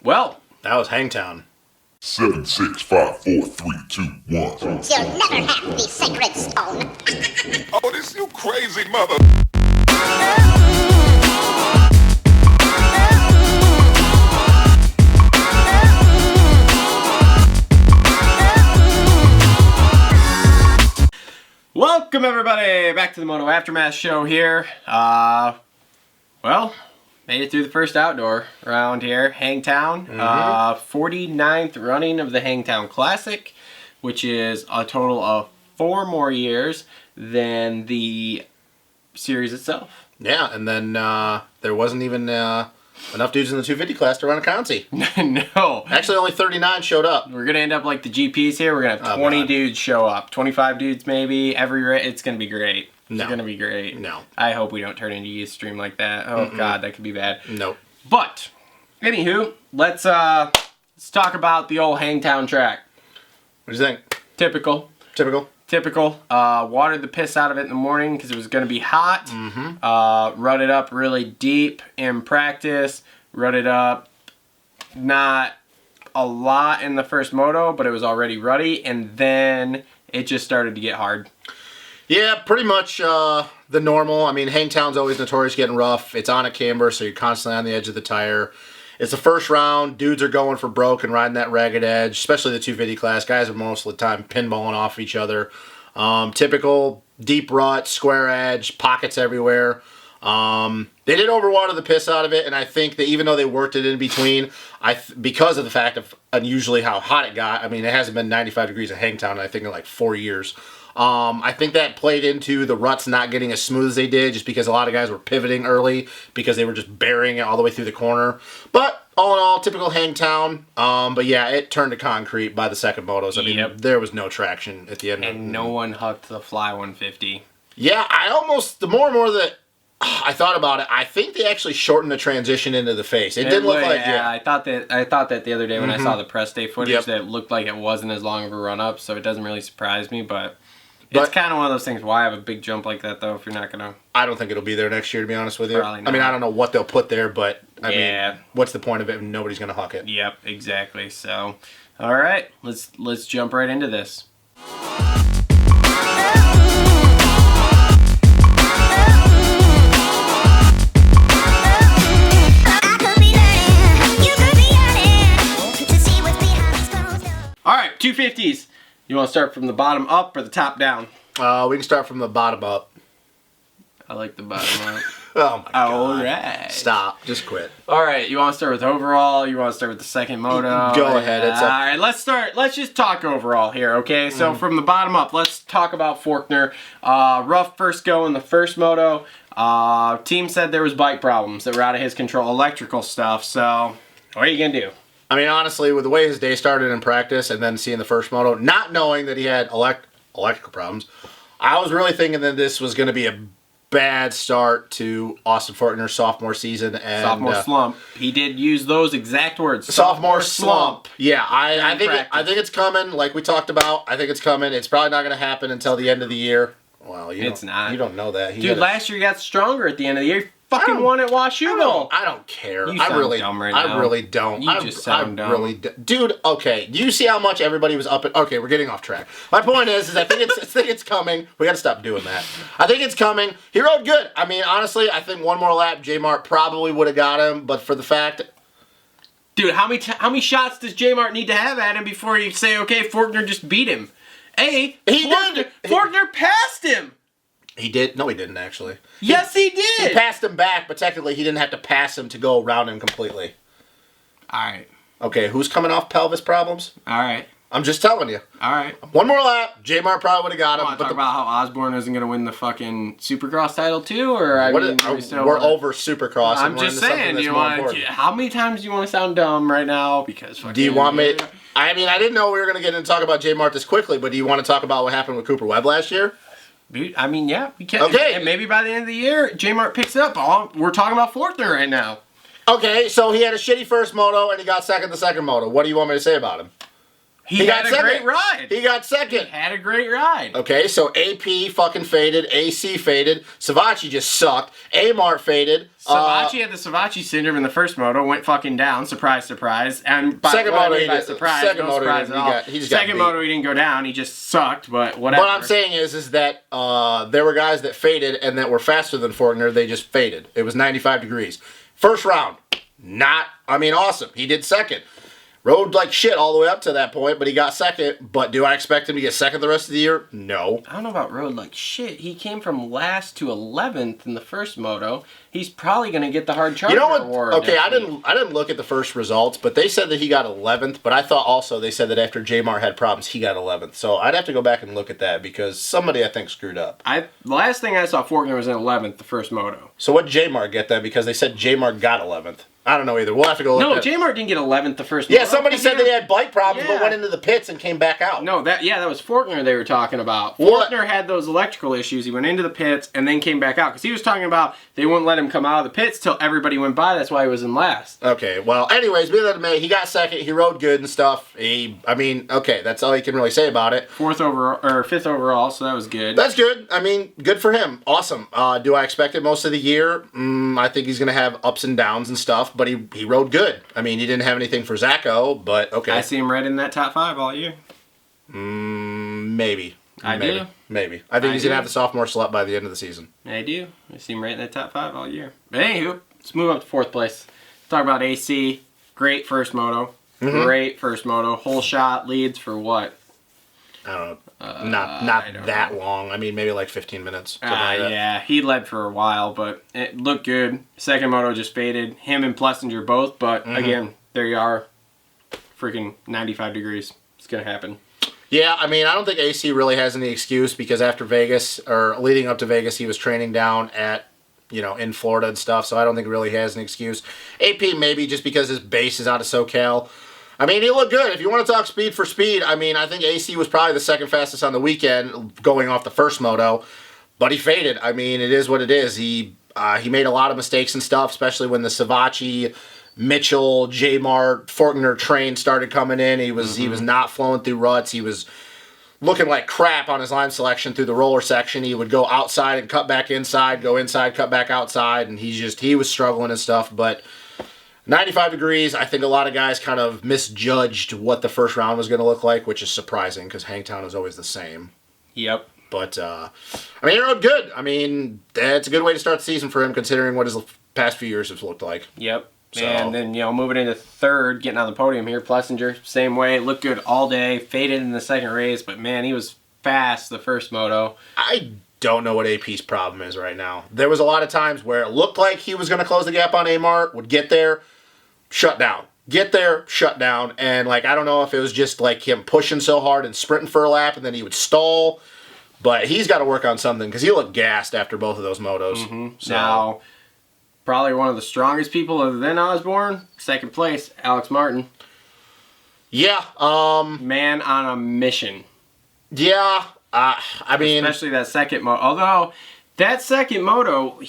Well, that was Hangtown. 7, 6, 5, 4, 3, 2, 1. You'll never have the sacred stone. Oh, this you crazy mother. welcome everybody back to the Moto Aftermath Show here. Well, made it through the first outdoor round here, Hangtown. 49th running of the Hangtown Classic, which is a total of 4 more years than the series itself. Yeah, and then there wasn't even enough dudes in the 250 class to run a county. No. Actually, only 39 showed up. We're going to end up like the GPs here. We're going to have 20 dudes show up. 25 dudes maybe. It's going to be great. It's going to be great. No. I hope we don't turn into a stream like that. Oh, God, that could be bad. Nope. But, anywho, let's talk about the old Hangtown track. What do you think? Typical. Watered the piss out of it in the morning because it was going to be hot. Rutted up really deep in practice. Rutted up not a lot in the first moto, but it was already ruddy. And then it just started to get hard. Yeah, pretty much the normal. I mean, Hangtown's always notorious getting rough. It's on a camber, so you're constantly on the edge of the tire. It's the first round. Dudes are going for broke and riding that ragged edge, especially the 250 class. Guys are most of the time pinballing off each other. Typical deep rut, square edge, pockets everywhere. They did overwater the piss out of it, and I think that even though they worked it in between, because of the fact of unusually how hot it got, I mean, it hasn't been 95 degrees at Hangtown, I think, in like 4 years. I think that played into the ruts not getting as smooth as they did, just because a lot of guys were pivoting early because they were just burying it all the way through the corner. But all in all, typical Hangtown. But yeah, it turned to concrete by the second motos. I mean, there was no traction at the end. And no one hooked the Fly 150. Yeah, the more and more that I thought about it, I think they actually shortened the transition into the face. It didn't look like I thought that the other day when I saw the press day footage that it looked like it wasn't as long of a run up, so it doesn't really surprise me, but it's kind of one of those things. Why have a big jump like that, though, if you're not going to... I don't think it'll be there next year, to be honest with you. Probably not. I mean, I don't know what they'll put there, but, I mean, what's the point of it if nobody's going to huck it? Yep, exactly. So, all right, let's jump right into this. All right, 250s. You want to start from the bottom up or the top down? We can start from the bottom up. I like the bottom up. Oh my god. All right. Stop. Just quit. All right, you want to start with overall? You want to start with the second moto? Go ahead. It's all right, let's start. Let's just talk overall here, okay? So from the bottom up, let's talk about Forkner. Rough first go in the first moto. Team said there was bike problems that were out of his control, electrical stuff. So what are you going to do? I mean, honestly, with the way his day started in practice and then seeing the first moto, not knowing that he had electrical problems, I was really thinking that this was going to be a bad start to Austin Forkner's sophomore season. And sophomore slump. He did use those exact words. Sophomore slump. Yeah, I think it's coming. Like we talked about, I think it's coming. It's probably not going to happen until the end of the year. Well, it's not. You don't know that. Last year he got stronger at the end of the year. Fucking won at Washougal. I don't care. You sound dumb right now. I really don't. You just sound dumb. Dude, okay. Do you see how much everybody was up at... Okay, we're getting off track. My point is I think it's coming. We got to stop doing that. I think it's coming. He rode good. I mean, honestly, I think one more lap, J-Mart probably would have got him, but for the fact... Dude, how many shots does J-Mart need to have at him before you say, okay, Forkner just beat him? Forkner passed him. He did? No, he didn't, actually. Yes, he did! He passed him back, but technically he didn't have to pass him to go around him completely. Alright. Okay, who's coming off pelvis problems? Alright. I'm just telling you. Alright. One more lap, J-Mart probably would have got him. Want to talk about how Osborne isn't going to win the fucking Supercross title, too? Or we're over Supercross. I'm just saying, how many times do you want to sound dumb right now? Because do you want me... I mean, I didn't know we were going to get into talk about J-Mart this quickly, but do you want to talk about what happened with Cooper Webb last year? I mean, yeah, we can. Okay. And maybe by the end of the year, J-Mart picks it up. We're talking about Forkner right now. Okay, so he had a shitty first moto and he got second the second moto. What do you want me to say about him? He had a second. great ride. He got second. Had a great ride. Okay, so AP fucking faded, AC faded, Savachi just sucked, Amart faded. Savachi had the Savachi syndrome in the first moto, went fucking down, surprise, surprise. And by Second what I moto, mean he by did- surprise, second no moto, surprise he at all. got- he just got Second beat. moto, he didn't go down, he just sucked, but whatever. What I'm saying is that there were guys that faded and that were faster than Forkner, they just faded. It was 95 degrees. First round, awesome. He did second. Rode like shit all the way up to that point, but he got second. But do I expect him to get second the rest of the year? No. I don't know about road like shit. He came from last to 11th in the first moto. He's probably going to get the hard charger award. Okay, I next week. didn't look at the first results, but they said that he got 11th. But I thought also they said that after J-Mart had problems, he got 11th. So I'd have to go back and look at that because somebody I think screwed up. The last thing I saw, Forkner was in 11th the first moto. So what did J-Mart get then? Because they said J-Mart got 11th. I don't know either. We'll have to go look No, at it. J-Mart didn't get 11th the first moto. Yeah, somebody said they had bike problems Yeah. but went into the pits and came back out. No, that was Forkner they were talking about. What? Forkner had those electrical issues. He went into the pits and then came back out because he was talking about they wouldn't let him come out of the pits till everybody went by. That's why he was in last. Okay, well, anyways, be that may, he got second. He rode good and stuff. Okay, that's all you can really say about it. Fifth overall, so that was good. That's good. Good for him. Awesome. Do I expect it most of the year? I think he's going to have ups and downs and stuff, but he rode good. He didn't have anything for Zacho, but okay. I see him right in that top 5 all year. Maybe. I do. Maybe. I think he's going to have the sophomore slot by the end of the season. I do. I see him right in that top 5 all year. But anywho, let's move up to 4th place. Talk about AC. Great first moto. Mm-hmm. Great first moto. Whole shot leads for what? I don't know. Not that long. Maybe like 15 minutes. Something like that. Yeah, he led for a while, but it looked good. Second moto just faded. Him and Plessinger both, but again, there you are. Freaking 95 degrees. It's going to happen. Yeah, I don't think AC really has any excuse because after Vegas, or leading up to Vegas, he was training down at, in Florida and stuff, so I don't think he really has an excuse. AP maybe just because his base is out of SoCal. He looked good. If you want to talk speed for speed, I think AC was probably the second fastest on the weekend going off the first moto, but he faded. It is what it is. He made a lot of mistakes and stuff, especially when the Savachi, Mitchell, J-Mart, Forkner train started coming in. He was not flowing through ruts. He was looking like crap on his line selection through the roller section. He would go outside and cut back inside, go inside, cut back outside, and he was struggling and stuff, but 95 degrees, I think a lot of guys kind of misjudged what the first round was going to look like, which is surprising because Hangtown is always the same. Yep. But, he rode good. That's a good way to start the season for him considering what his past few years have looked like. Yep. So. And then, moving into 3rd, getting on the podium here, Plessinger, same way, looked good all day, faded in the second race, but man, he was fast the first moto. I don't know what AP's problem is right now. There was a lot of times where it looked like he was going to close the gap on Amart, would get there, shut down. Get there, shut down. And, I don't know if it was just, him pushing so hard and sprinting for a lap and then he would stall. But he's got to work on something because he looked gassed after both of those motos. Mm-hmm. So. Now, probably one of the strongest people other than Osborne, 2nd place, Alex Martin. Yeah. Man on a mission. Yeah. Especially that second moto. Although, that second moto,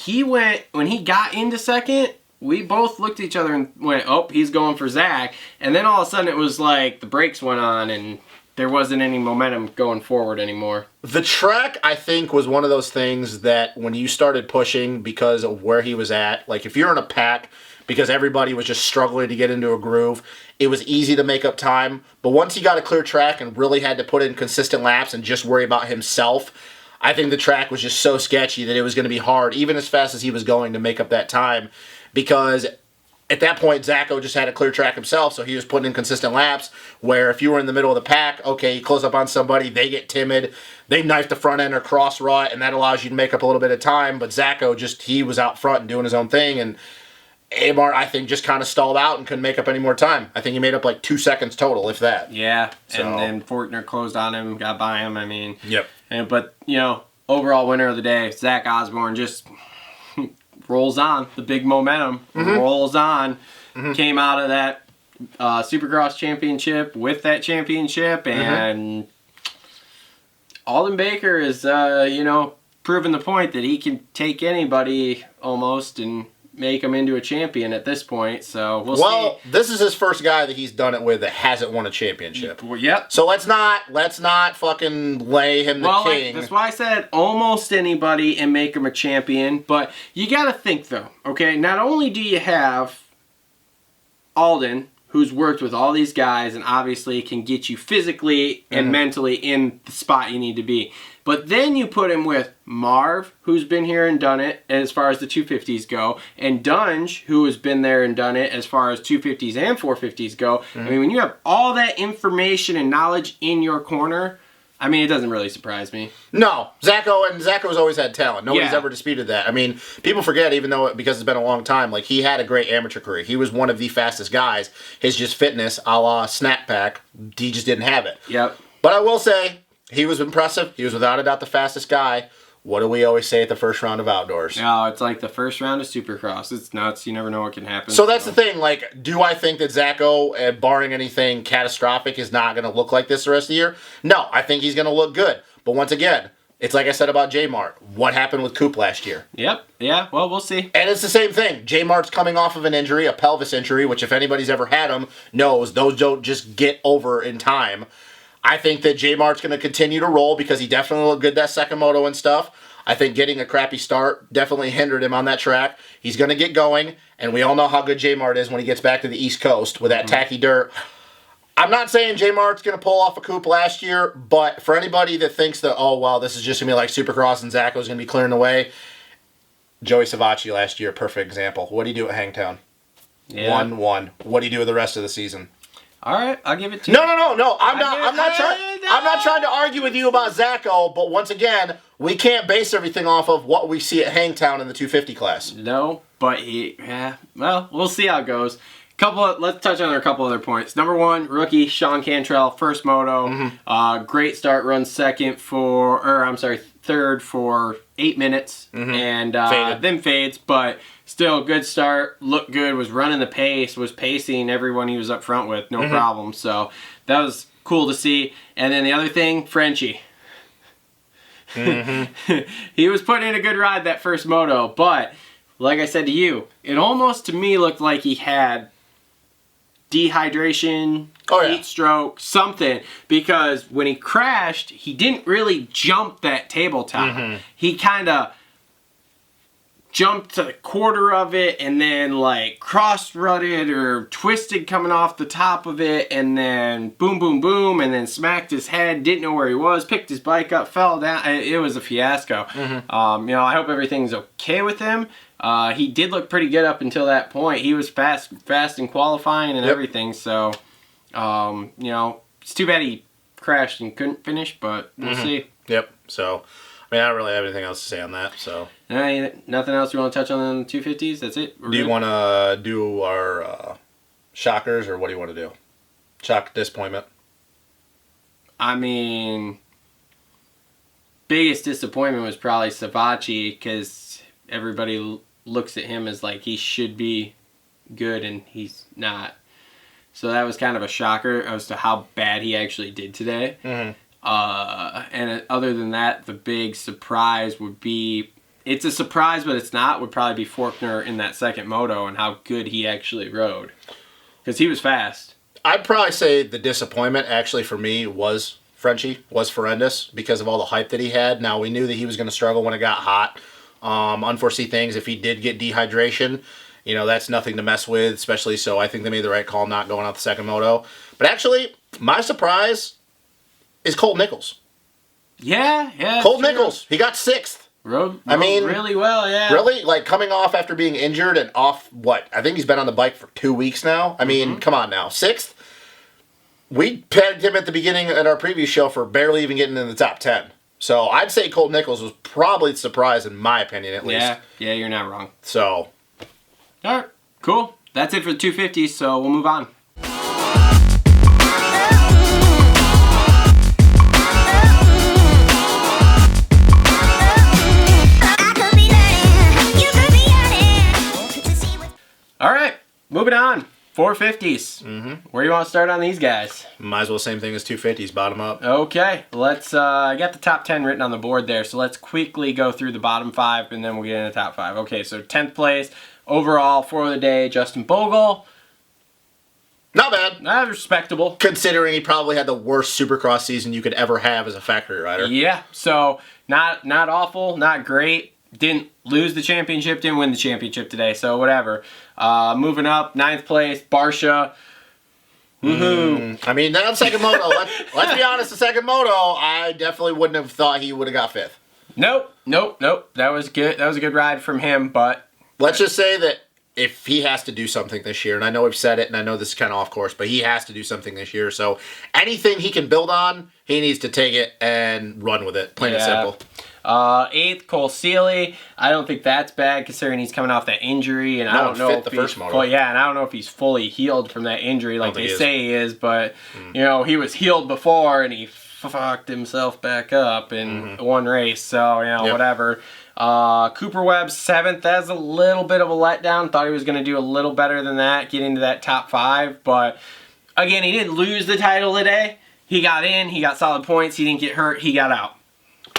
when he got into second, we both looked at each other and went, oh, he's going for Zach. And then all of a sudden it was like the brakes went on and there wasn't any momentum going forward anymore. The track, I think, was one of those things that when you started pushing because of where he was at, if you're in a pack, because everybody was just struggling to get into a groove, it was easy to make up time. But once he got a clear track and really had to put in consistent laps and just worry about himself, I think the track was just so sketchy that it was going to be hard, even as fast as he was going, to make up that time. Because at that point, Zacho just had a clear track himself, so he was putting in consistent laps, where if you were in the middle of the pack, okay, you close up on somebody, they get timid, they knife the front end or cross rut, and that allows you to make up a little bit of time. But Zacho, he was out front and doing his own thing, and Amart, I think, just kind of stalled out and couldn't make up any more time. I think he made up 2 seconds total, if that. Yeah, So. and then Forkner closed on him, got by him, Yep. But, overall winner of the day, Zach Osborne, just rolls on. The big momentum rolls on. Came out of that Supercross championship with that championship, and Alden Baker is, proving the point that he can take anybody almost and make him into a champion at this point. So we'll see. Well, this is his first guy that he's done it with that hasn't won a championship. Well, yep. So let's not fucking lay him the king. That's why I said almost anybody and make him a champion. But you got to think, though, okay? Not only do you have Alden, who's worked with all these guys and obviously can get you physically and mentally in the spot you need to be. But then you put him with Marv, who's been here and done it as far as the 250s go, and Dunge, who has been there and done it as far as 250s and 450s go. I mean, when you have all that information and knowledge in your corner, I mean, it doesn't really surprise me. No, Zacho's always had talent. Nobody's Yeah. ever disputed that. I mean, people forget, even though because it's been a long time, like he had a great amateur career. He was one of the fastest guys. His just fitness, a la Snap Pack, he just didn't have it. Yep. But I will say, he was impressive. He was without a doubt the fastest guy. What do we always say at the first round of outdoors? No, it's like the first round of Supercross. It's nuts. You never know what can happen. So that's the thing. Like, do I think that Zacho, barring anything catastrophic, is not going to look like this the rest of the year? No, I think he's going to look good. But once again, it's like I said about J-Mart. What happened with Coop last year? Yep. Yeah. Well, we'll see. And it's the same thing. J-Mart's coming off of an injury, a pelvis injury, which if anybody's ever had them, knows those don't just get over in time. I think that J-Mart's going to continue to roll because he definitely looked good that second moto and stuff. I think getting a crappy start definitely hindered him on that track. He's going to get going, and we all know how good J-Mart is when he gets back to the East Coast with that tacky dirt. I'm not saying J-Mart's going to pull off a coupe last year, but for anybody that thinks that, oh, well, this is just going to be like Supercross and Zacho's going to be clearing the way, Joey Savacci last year, perfect example. What do you do at Hangtown? Yeah. 1-1. What do you do with the rest of the season? All right, I'll give it to you. No. I'm not trying to argue with you about Zacho, but once again, we can't base everything off of what we see at Hangtown in the 250 class. No, but well, we'll see how it goes. Let's touch on a couple other points. Number one, rookie Sean Cantrell, first moto, great start, runs third for 8 minutes, and then fades, but still good start, looked good, was running the pace, was pacing everyone he was up front with, no problem. So that was cool to see. And then the other thing, Frenchie. He was putting in a good ride that first moto, but like I said to you, it almost to me looked like he had dehydration, heat stroke, something, because when he crashed, he didn't really jump that tabletop. He kind of jumped to the quarter of it and then like cross-rutted or twisted coming off the top of it, and then boom, boom, boom, and then smacked his head, didn't know where he was, picked his bike up, fell down. It was a fiasco. I hope everything's okay with him. He did look pretty good up until that point. He was fast in qualifying and everything. So, it's too bad he crashed and couldn't finish, but we'll see. Yep. So, I mean, I don't really have anything else to say on that. So, nothing else you want to touch on the 250s? That's it? Do you want to do our shockers, or what do you want to do? Shock, disappointment. I mean, biggest disappointment was probably Savacci, because everybody looks at him as like he should be good and he's not. So that was kind of a shocker as to how bad he actually did today. And other than that, the big surprise would be, it's a surprise but it's not, would probably be Forkner in that second moto and how good he actually rode, because he was fast. I'd probably say the disappointment actually for me was Frenchie, was horrendous because of all the hype that he had. Now, we knew that he was going to struggle when it got hot. Unforeseen things, if he did get dehydration, that's nothing to mess with, especially so I think they made the right call not going out the second moto. But actually, my surprise is Cole Nichols. Yeah. Cole Nichols, he got 6th. Rode really well, yeah. Really? Like, coming off after being injured and off, I think he's been on the bike for 2 weeks now. I mean, come on now. 6th? We pegged him at the beginning at our previous show for barely even getting in the top 10. So I'd say Cole Nichols was probably the surprise in my opinion, at least. Yeah, you're not wrong. So. All right, cool. That's it for the 250s, so we'll move on. All right, moving on. 450s. Where do you want to start on these guys? Might as well same thing as 250s, bottom up. Okay, let's, I got the top 10 written on the board there, so let's quickly go through the bottom 5 and then we'll get into the top 5. Okay, so 10th place, overall for the day, Justin Bogle. Not bad. Not respectable. Considering he probably had the worst Supercross season you could ever have as a factory rider. Yeah, so not awful, not great. Didn't lose the championship, didn't win the championship today, so whatever. Moving up, 9th place, Barsha. Woohoo. I mean, that second moto, let's be honest, the second moto, I definitely wouldn't have thought he would have got 5th. Nope. That was good. That was a good ride from him, but Let's just say that if he has to do something this year, and I know we've said it, and I know this is kind of off course, but he has to do something this year, so anything he can build on, he needs to take it and run with it, plain and simple. 8th, Cole Seeley. I don't think that's bad considering he's coming off that injury, and I don't know if the he's first moto. and I don't know if he's fully healed from that injury like they say he is, but you know, he was healed before and he fucked himself back up in one race, so you know, whatever. Cooper Webb 7th. That's a little bit of a letdown. Thought he was going to do a little better than that, get into that top 5, but again, he didn't lose the title today. He got in, he got solid points, he didn't get hurt, he got out.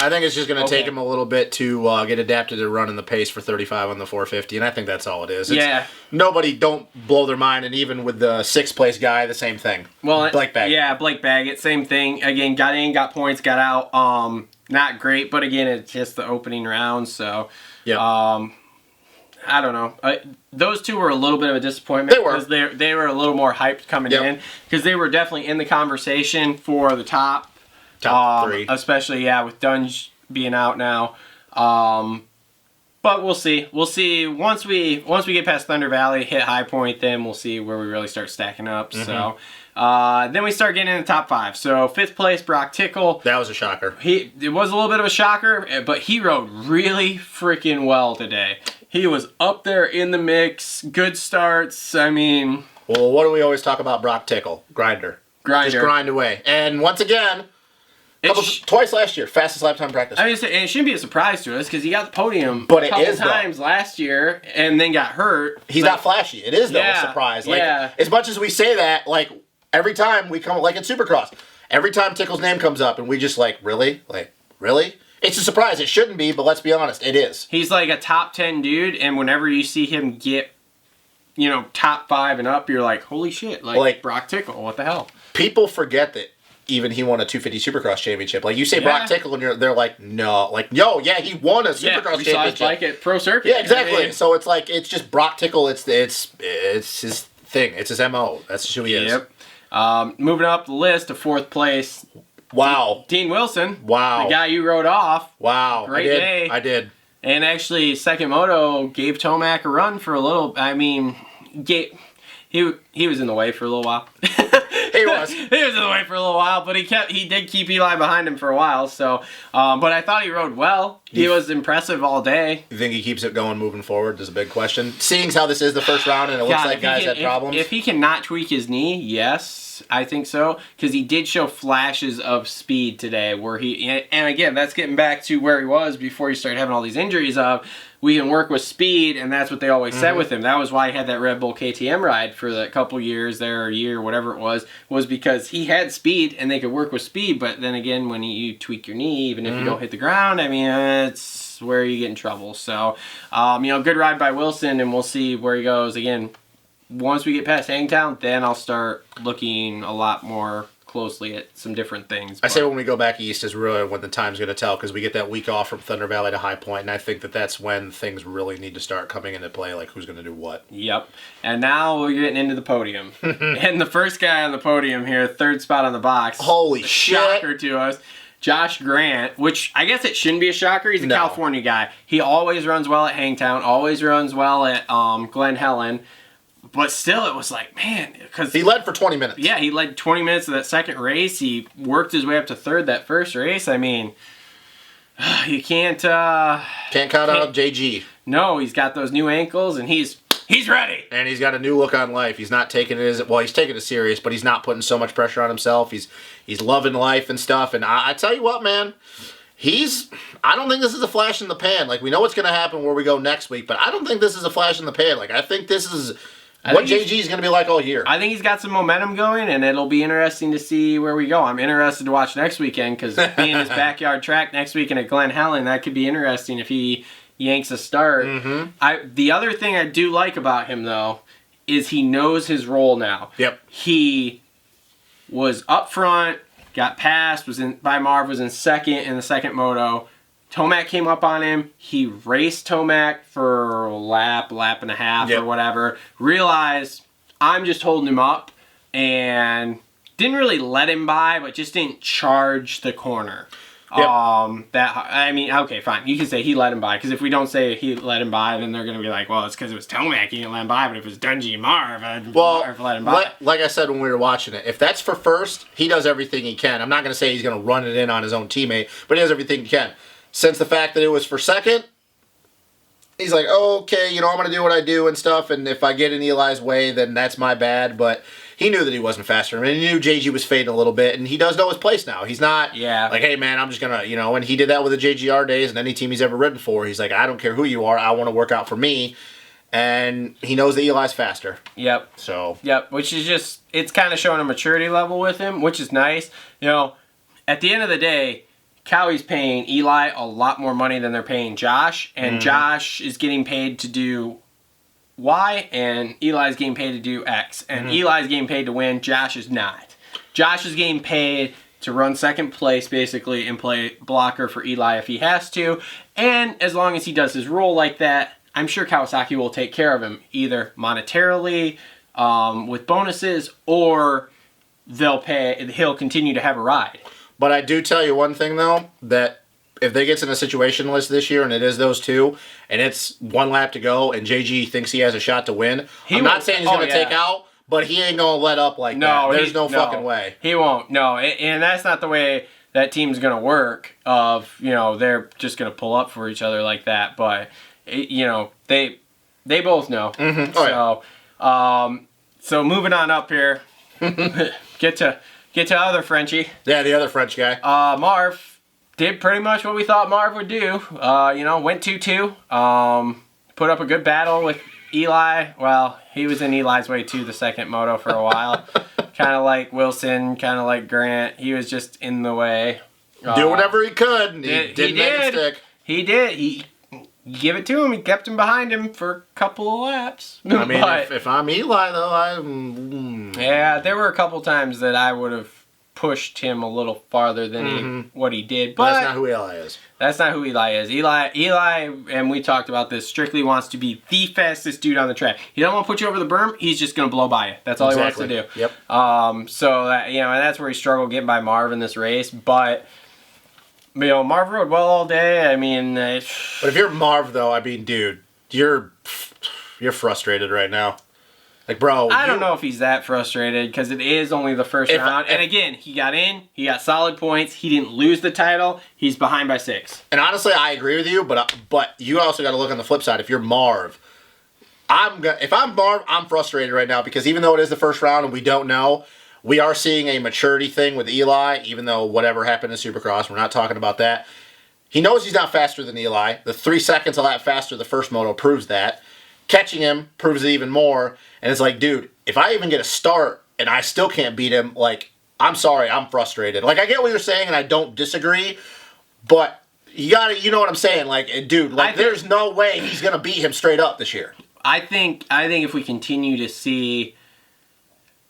I think it's just going to take him a little bit to get adapted to running the pace for 35 on the 450, and I think that's all it is. Nobody don't blow their mind, and even with the 6th place guy, the same thing. Well, Blake Baggett. Yeah, Blake Baggett, same thing. Again, got in, got points, got out. Not great, but again, it's just the opening round, so I don't know. Those two were a little bit of a disappointment. They were. Because they were a little more hyped coming in, because they were definitely in the conversation for the top 3. especially with Dunge being out now. But we'll see. We'll see once we get past Thunder Valley, hit High Point, then we'll see where we really start stacking up. So then we start getting in the top 5. So 5th place, Brock Tickle. That was a shocker. It was a little bit of a shocker, but he rode really freaking well today. He was up there in the mix, good starts. I mean, well, what do we always talk about Brock Tickle? Grinder. Just grind away. And once again, twice last year, fastest lap time practice. I mean, it shouldn't be a surprise to us because he got the podium but a couple times last year and then got hurt. He's not flashy. It is, though, a surprise. Like, as much as we say that, like, every time we come, like in Supercross, every time Tickle's name comes up and we just like, really? Like, really? It's a surprise. It shouldn't be, but let's be honest, it is. He's like a top 10 dude, and whenever you see him get, you know, top 5 and up, you're like, holy shit, like Brock Tickle, what the hell? People forget that even he won a 250 Supercross championship. Like, you say Brock Tickle, and they're like, no. Like, yo, he won a Supercross championship. We saw his bike at Pro Circuit. Yeah, exactly. I mean, so it's like, it's just Brock Tickle. It's his thing. It's his MO. That's just who he is. Moving up the list to 4th place. Wow. Dean Wilson. Wow. The guy you rode off. Wow. Great day. I did. And actually, second moto gave Tomac a run for a little. I mean, he was in the way for a little while. He was. He was in the way for a little while, but he did keep Eli behind him for a while. So, but I thought he rode well. He was impressive all day. You think he keeps it going moving forward? Is a big question. Seeing how this is the first round and it looks like guys had problems. If he cannot tweak his knee, yes, I think so, because he did show flashes of speed today. Where and again, that's getting back to where he was before he started having all these injuries. We can work with speed, and that's what they always said with him. That was why he had that Red Bull KTM ride for the couple years there, or a year, whatever it was because he had speed, and they could work with speed. But then again, when you tweak your knee, even if you don't hit the ground, I mean, it's where you get in trouble. So, good ride by Wilson, and we'll see where he goes. Again, once we get past Hangtown, then I'll start looking a lot more closely at some different things. I say when we go back east is really when the time's going to tell, because we get that week off from Thunder Valley to High Point, and I think that's when things really need to start coming into play, like who's going to do what. Yep. And now we're getting into the podium. And the first guy on the podium here, 3rd spot on the box. Holy shit. Shocker to us. Josh Grant, which I guess it shouldn't be a shocker. He's a California guy. He always runs well at Hangtown, always runs well at Glen Helen. But still, it was like, man, because he led for 20 minutes. Yeah, he led 20 minutes of that second race. He worked his way up to 3rd that first race. I mean, you can't count out JG. No, he's got those new ankles, and he's ready. And he's got a new look on life. He's not taking it he's taking it serious, but he's not putting so much pressure on himself. He's loving life and stuff. And I tell you what, man. I don't think this is a flash in the pan. Like, we know what's going to happen where we go next week, but I don't think this is a flash in the pan. Like, I think this is what JG is going to be like all year. I think he's got some momentum going, and it'll be interesting to see where we go. I'm interested to watch next weekend, because being his backyard track next weekend at Glen Helen, that could be interesting if he yanks a start. The other thing I do like about him, though, is he knows his role now. Yep. He was up front, got passed, by Marv, was in second in the second moto. Tomac came up on him. He raced Tomac for a lap and a half or whatever. Realized, I'm just holding him up, and didn't really let him by, but just didn't charge the corner. Yep. Okay, fine. You can say he let him by, because if we don't say he let him by, then they're going to be like, well, it's because it was Tomac, he didn't let him by, but if it was Dungey and Marv, Marv let him by. Like I said when we were watching it, if that's for first, he does everything he can. I'm not going to say he's going to run it in on his own teammate, but he does everything he can. Since the fact that it was for second, he's like, okay, I'm going to do what I do and stuff, and if I get in Eli's way, then that's my bad, but he knew that he wasn't faster. I mean, he knew JG was fading a little bit, and he does know his place now. He's not like, hey, man, I'm just going to, and he did that with the JGR days and any team he's ever ridden for. He's like, I don't care who you are. I want to work out for me. And he knows that Eli's faster. Yep. Yep, which is just, it's kind of showing a maturity level with him, which is nice. At the end of the day, Cowie's paying Eli a lot more money than they're paying Josh, and Josh is getting paid to do Y, and Eli's getting paid to do X. And Eli's getting paid to win, Josh is not. Josh is getting paid to run second place, basically, and play blocker for Eli if he has to. And as long as he does his role like that, I'm sure Kawasaki will take care of him, either monetarily, with bonuses, or he'll continue to have a ride. But I do tell you one thing, though, that if they get in a situation list this year, and it is those two, and it's one lap to go, and JG thinks he has a shot to win, I'm not saying he's going to take out, but he ain't going to let up like that. There's no fucking way. He won't. No, and that's not the way that team's going to work, they're just going to pull up for each other like that. But, they both know. So moving on up here, get to other Frenchie. Yeah, the other French guy. Marv did pretty much what we thought Marv would do. Went 2-2. Put up a good battle with Eli. Well, he was in Eli's way too the second moto for a while. Kind of like Wilson, kind of like Grant. He was just in the way. Do whatever he could. He did make it stick. He did. He give it to him. He kept him behind him for a couple of laps. I mean, if I'm Eli, though, yeah, there were a couple times that I would have pushed him a little farther than what he did. But that's not who Eli is. That's not who Eli is. Eli, and we talked about this, strictly wants to be the fastest dude on the track. He don't want to put you over the berm. He's just going to blow by you. That's all he wants to do. Yep. So that, and that's where he struggled getting by Marv in this race. But Marv rode well all day. I mean, but if you're Marv, though, I mean, dude, you're frustrated right now. Like, bro, I don't know if he's that frustrated, because it is only the first round. And again, he got in, he got solid points, he didn't lose the title, he's behind by 6. And honestly, I agree with you, but you also got to look on the flip side. If you're Marv, if I'm Marv, I'm frustrated right now, because even though it is the first round and we don't know, we are seeing a maturity thing with Eli, even though whatever happened in Supercross, we're not talking about that. He knows he's not faster than Eli. The 3 seconds a lap faster the first moto proves that. Catching him proves it even more. And it's like, dude, if I even get a start and I still can't beat him, like, I'm sorry, I'm frustrated. Like, I get what you're saying, and I don't disagree, but you know what I'm saying? Like, dude, there's no way he's gonna beat him straight up this year. I think if we continue to see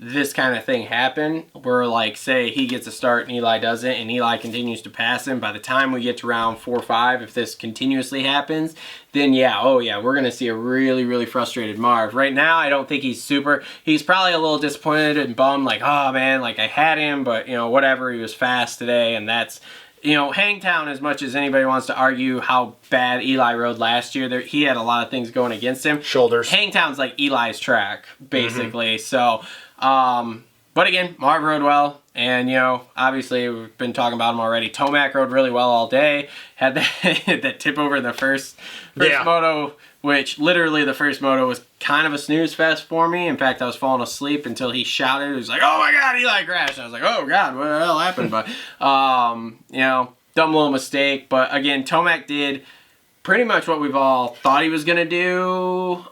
this kind of thing happen, where, like, say he gets a start and Eli doesn't, and Eli continues to pass him, by the time we get to round 4 or 5, if this continuously happens, then we're going to see a really, really frustrated Marv. Right now, I don't think he's probably a little disappointed and bummed, like, oh man, like, I had him, but, whatever, he was fast today, and that's, Hangtown, as much as anybody wants to argue how bad Eli rode last year, he had a lot of things going against him. Shoulders. Hangtown's like Eli's track, basically, so... but again, Marv rode well, and obviously we've been talking about him already. Tomac rode really well all day. Had that tip over in the first moto, which literally the first moto was kind of a snooze fest for me. In fact, I was falling asleep until he shouted. He was like, "Oh my God, Eli crashed!" I was like, "Oh God, what the hell happened?" But dumb little mistake. But again, Tomac did pretty much what we've all thought he was gonna do.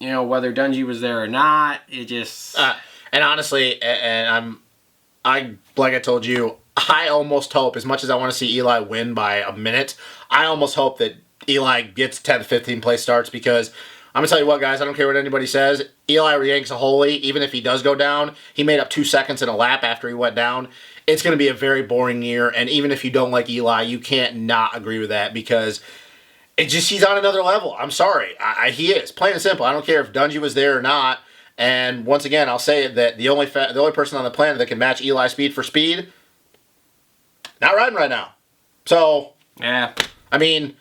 Whether Dungey was there or not, it just... and honestly, like I told you, I almost hope, as much as I want to see Eli win by a minute, I almost hope that Eli gets 10th, 15th place starts because I'm going to tell you what, guys, I don't care what anybody says. Eli yanks a holy. Even if he does go down, he made up 2 seconds in a lap after he went down. It's going to be a very boring year, and even if you don't like Eli, you can't not agree with that because he's on another level. I'm sorry. He is. Plain and simple. I don't care if Dungey was there or not. And once again, I'll say that the only person on the planet that can match Eli's speed for speed, not riding right now. So, yeah. I mean,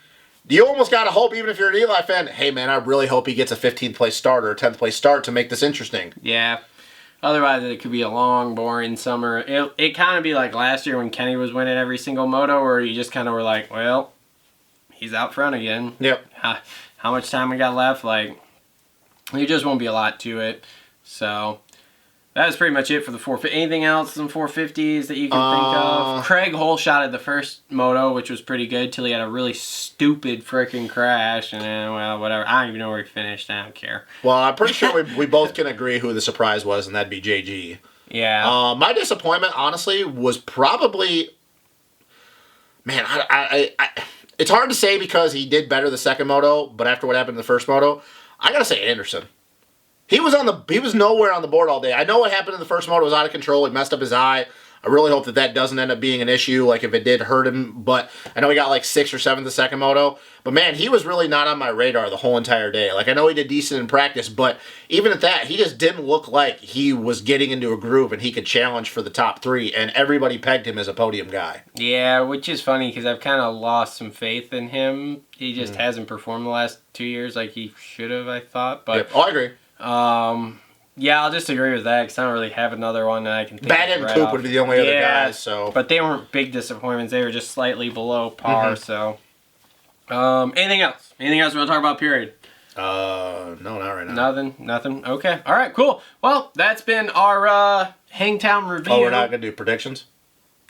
you almost got to hope, even if you're an Eli fan, hey, man, I really hope he gets a 15th place start or a 10th place start to make this interesting. Yeah. Otherwise, it could be a long, boring summer. It kind of be like last year when Kenny was winning every single moto, where you just kind of were like, well, he's out front again. Yep. How much time we got left? Like, there just won't be a lot to it. So, that's pretty much it for the 450. Anything else in 450s that you can think of? Craig hole shotted the first moto, which was pretty good, till he had a really stupid freaking crash. And then, well, whatever. I don't even know where he finished. I don't care. Well, I'm pretty sure we both can agree who the surprise was, and that'd be JG. Yeah. My disappointment, honestly, was probably... Man, it's hard to say because he did better the second moto, but after what happened in the first moto, I gotta say Anderson. He was nowhere on the board all day. I know what happened in the first moto was out of control. He messed up his eye. I really hope that doesn't end up being an issue, like if it did hurt him. But I know he got like 6th or 7th the second moto. But man, he was really not on my radar the whole entire day. Like I know he did decent in practice, but even at that, he just didn't look like he was getting into a groove and he could challenge for the top 3. And everybody pegged him as a podium guy. Yeah, which is funny because I've kind of lost some faith in him. He just hasn't performed the last 2 years like he should have, I thought. But Yep. Oh, I agree. Yeah, I'll just agree with that because I don't really have another one that I can think Baggett of and right Coop off. would be the only other guys. So, but they weren't big disappointments. They were just slightly below par. So, anything else? Anything else we want to talk about? Period. No, not right now. Nothing. Okay. All right. Cool. Well, that's been our Hangtown review. Oh, we're not gonna do predictions?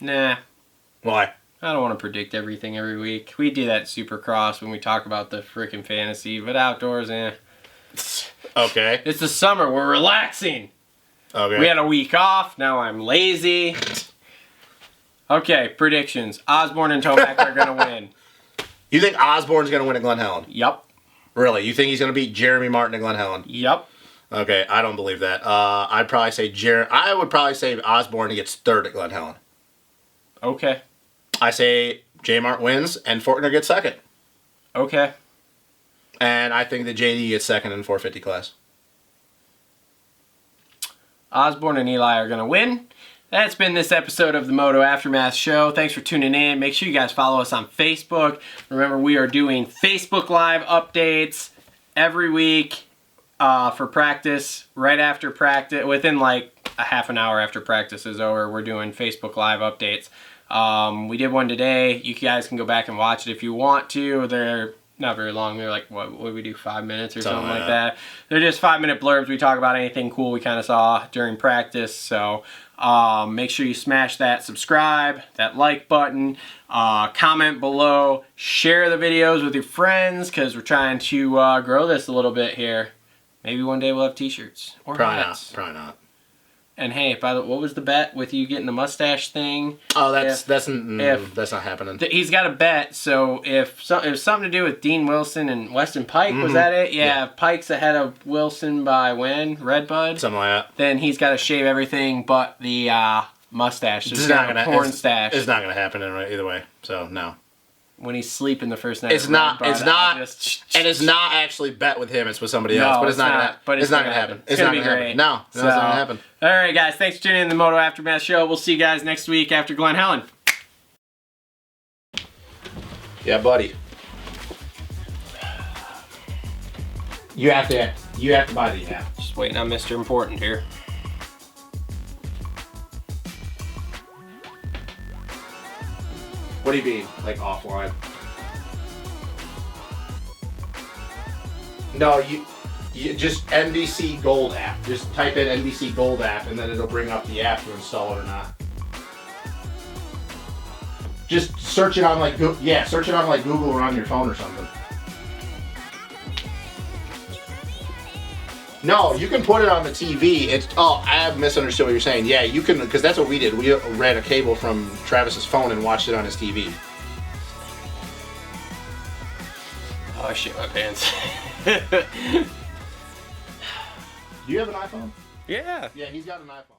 Nah. Why? I don't want to predict everything every week. We do that at Supercross when we talk about the freaking fantasy, but outdoors, Okay. It's the summer. We're relaxing. Okay. We had a week off. Now I'm lazy. Okay, predictions. Osborne and Tomac are going to win. You think Osborne's going to win at Glen Helen? Yup. Really? You think he's going to beat Jeremy Martin at Glen Helen? Yup. Okay, I don't believe that. I would probably say Osborne gets 3rd at Glen Helen. Okay. I say J Mart wins and Fortner gets 2nd. Okay. And I think that JD gets 2nd in 450 class. Osborne and Eli are going to win. That's been this episode of the Moto Aftermath Show. Thanks for tuning in. Make sure you guys follow us on Facebook. Remember, we are doing Facebook Live updates every week for practice. Right after practice, within like a half an hour after practice is over, we're doing Facebook Live updates. We did one today. You guys can go back and watch it if you want to. They're not very long. They're like, what would we do, 5 minutes or something like that. They're just 5-minute blurbs. We talk about anything cool we kind of saw during practice. So make sure you smash that subscribe, that like button, comment below, share the videos with your friends because we're trying to grow this a little bit here. Maybe one day we'll have t-shirts or hats. Probably not. And hey, by the way, what was the bet with you getting the mustache thing? Oh, that's not happening. He's got a bet, so if it was something to do with Dean Wilson and Weston Pike, was that it? Yeah, if Pike's ahead of Wilson by when? Redbud? Something like that. Then he's got to shave everything but the mustache. It's not gonna porn stash. It's not gonna happen either way. So no. When he's sleeping the first night. It's not actually bet with him. It's with somebody else. But it's not gonna happen. It's gonna be great. No, it's not gonna happen. All right, guys. Thanks for tuning in to the Moto Aftermath Show. We'll see you guys next week after Glen Helen. Yeah, buddy. You have to buy the app. Just waiting on Mr. Important here. What do you mean, like offline? No, you just NBC Gold app. Just type in NBC Gold app, and then it'll bring up the app to install it or not. Just search it on like search it on like Google or on your phone or something. No, you can put it on the TV. I misunderstood what you're saying. Yeah, you can, because that's what we did. We ran a cable from Travis's phone and watched it on his TV. Oh, I shit my pants. Do you have an iPhone? Yeah. Yeah, he's got an iPhone.